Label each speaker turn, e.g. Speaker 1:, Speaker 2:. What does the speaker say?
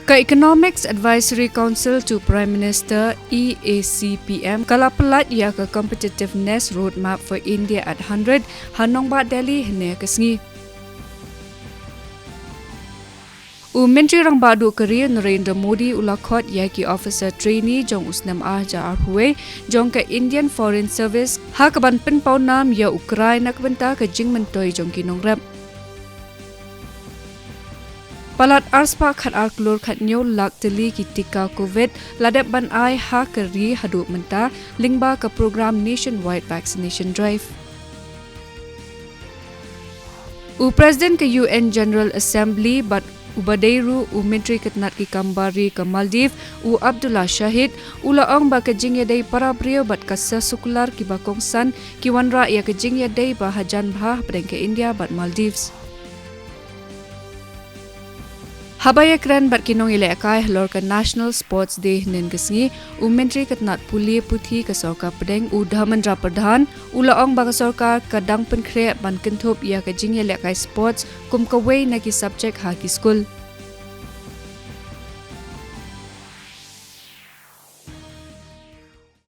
Speaker 1: Ka Economics Advisory Council to Prime Minister EACPM kalapalat ya ka Competitiveness Roadmap for India at 100 Hanong Ba Delhi hene kasngi. Menteri Rang Badu Korea Narendra Modi ulakot ya ki officer trainee jong usnam ja arhuwe jong ka Indian Foreign Service ha kaban pen paunam ya Ukraina kabenta ka jing mentoi jong kinong rap. Palat arspa khat arklur khat nyo lak teli ki tika COVID ladap ban ai ha kari hadu menta lingba ka program nationwide vaccination drive. President ka UN General Assembly but Ubadeiru Menteri Ketnat ki Kambari ka Maldives Abdullah Shahid ulaong ba ka jingyadai para brio bat kasa sukular ki bakongsan ki wanra ya ka jingyadai ba hajan bah pedeng ke India bat Maldives. Habaya kran bat kinong ilakai halor ka National Sports Day nen kasngi Menteri Ketnat Puli Puthi ka sorka pedeng Dhamendra Pradhan ulaong ba ka sorka kadang penkre ban kenthop ya ka jingyalakai sports kum kaway na ki subject ha ki school.